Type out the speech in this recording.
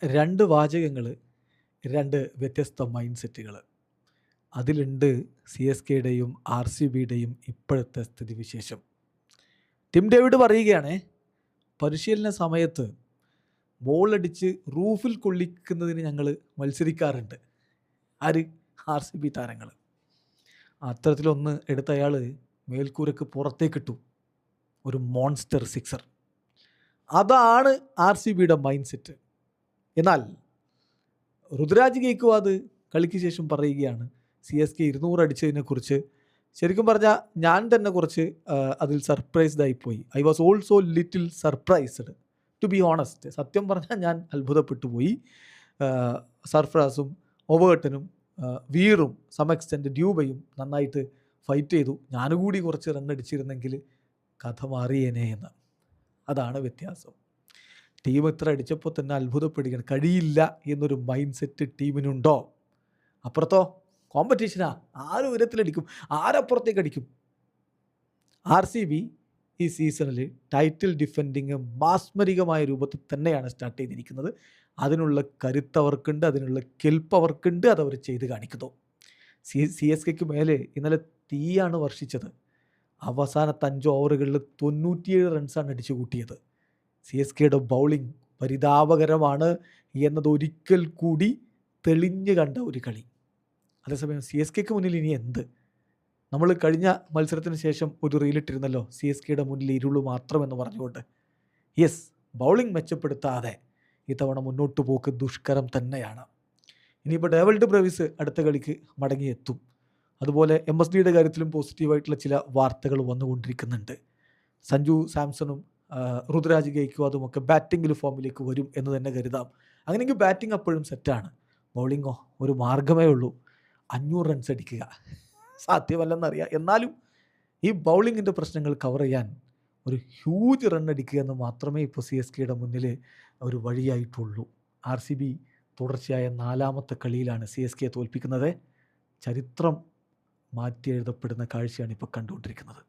2 വാചകങ്ങൾ, 2 വ്യത്യസ്ത മൈൻഡ് സെറ്റുകൾ. അതിലുണ്ട് സി.എസ്.കെയുടെയും ആർ.സി.ബിയുടെയും ഇപ്പോഴത്തെ സ്ഥിതിവിശേഷം. ടിം ഡേവിഡ് പറയുകയാണ്, പരിശീലന സമയത്ത് ബോളടിച്ച് റൂഫിൽ കൊള്ളിക്കുന്നതിന് ഞങ്ങൾ മത്സരിക്കാറുണ്ട്. ആര്? ആർ.സി.ബി താരങ്ങൾ. അത്തരത്തിലൊന്ന് എടുത്ത അയാൾ മേൽക്കൂരക്ക് പുറത്തേക്കിട്ടു, ഒരു മോൺസ്റ്റർ സിക്സർ. അതാണ് ആർ.സി.ബിയുടെ മൈൻഡ് സെറ്റ്. എന്നാൽ ഋതുരാജ് ഗെയ്ക്വാദ് കളിക്ക് ശേഷം പറയുകയാണ്, സി.എസ്.കെ 200 അടിച്ചതിനെക്കുറിച്ച് ശരിക്കും പറഞ്ഞാൽ ഞാൻ തന്നെ കുറച്ച് അതിൽ സർപ്രൈസ്ഡ് ആയിപ്പോയി. I was also little surprised to be honest. സത്യം പറഞ്ഞാൽ ഞാൻ അത്ഭുതപ്പെട്ടു പോയി. സർഫ്രാസും ഒവേർട്ടനും വീറും സം എക്സ്റ്റെൻറ്റ് ഡ്യൂബയും നന്നായിട്ട് ഫൈറ്റ് ചെയ്തു. ഞാനുകൂടി കുറച്ച് റൺ അടിച്ചിരുന്നെങ്കിൽ കഥ മാറിയേനെ എന്ന്. അതാണ് വ്യത്യാസം. ടീം ഇത്ര അടിച്ചപ്പോൾ തന്നെ അത്ഭുതപ്പെടുകയാണ്. കഴിയില്ല എന്നൊരു മൈൻഡ് സെറ്റ് ടീമിനുണ്ടോ? അപ്പുറത്തോ കോമ്പറ്റീഷനാ, ആരും ഉയരത്തിലടിക്കും, ആരപ്പുറത്തേക്ക് അടിക്കും. ആർ.സി.ബി ഈ സീസണിൽ ടൈറ്റിൽ ഡിഫെൻഡിങ് മാസ്മരികമായ രൂപത്തിൽ തന്നെയാണ് സ്റ്റാർട്ട് ചെയ്തിരിക്കുന്നത്. അതിനുള്ള കരുത്ത് അവർക്കുണ്ട്, അതിനുള്ള കെൽപ്പ് അവർക്കുണ്ട്, അതവർ ചെയ്ത് കാണിക്കുന്നു. സി.എസ്.കെക്ക് മേലെ ഇന്നലെ തീയാണ് വർഷിച്ചത്. അവസാനത്തെ 5 ഓവറുകളിൽ 97 റൺസാണ് അടിച്ചു കൂട്ടിയത്. സി.എസ്.കെയുടെ ബൗളിംഗ് പരിതാപകരമാണ് എന്നതൊരിക്കൽ കൂടി തെളിഞ്ഞു കണ്ട ഒരു കളി. അതേസമയം സി.എസ്.കെക്ക് മുന്നിൽ ഇനി എന്ത്? നമ്മൾ കഴിഞ്ഞ മത്സരത്തിന് ശേഷം ഒരു റീലിട്ടിരുന്നല്ലോ, സി.എസ്.കെയുടെ മുന്നിൽ ഇരുള് മാത്രമെന്ന് പറഞ്ഞുകൊണ്ട്. യെസ്, ബൗളിംഗ് മെച്ചപ്പെടുത്താതെ ഇത്തവണ മുന്നോട്ട് പോക്ക് ദുഷ്കരം തന്നെയാണ്. ഇനിയിപ്പോൾ ഡേവിഡ് ബ്രവിസ് അടുത്ത കളിക്ക് മടങ്ങിയെത്തും. അതുപോലെ എം.എസ്.ഡിയുടെ കാര്യത്തിലും പോസിറ്റീവായിട്ടുള്ള ചില വാർത്തകൾ വന്നുകൊണ്ടിരിക്കുന്നുണ്ട്. സഞ്ജു സാംസണും ഋതുരാജ് ഗെയ്ക്വാദുമൊക്കെ ബാറ്റിങ്ങിൽ ഫോമിലേക്ക് വരും എന്ന് തന്നെ കരുതാം. അങ്ങനെയെങ്കിൽ ബാറ്റിംഗ് അപ്പോഴും സെറ്റാണ്. ബൗളിങ്ങോ ഒരു മാർഗ്ഗമേ ഉള്ളൂ, 500 റൺസ് അടിക്കുക. സാധ്യമല്ലെന്നറിയാം. എന്നാലും ഈ ബൗളിങ്ങിൻ്റെ പ്രശ്നങ്ങൾ കവർ ചെയ്യാൻ ഒരു ഹ്യൂജ് റൺ അടിക്കുക എന്ന് മാത്രമേ ഇപ്പോൾ സി.എസ്.കെയുടെ മുന്നിൽ ഒരു വഴിയായിട്ടുള്ളൂ. ആർ.സി.ബി തുടർച്ചയായ 4ാമത്തെ കളിയിലാണ് സി.എസ്.കെയെ തോൽപ്പിക്കുന്നത്. ചരിത്രം മാറ്റി എഴുതപ്പെടുന്ന കാഴ്ചയാണ് ഇപ്പോൾ കണ്ടുകൊണ്ടിരിക്കുന്നത്.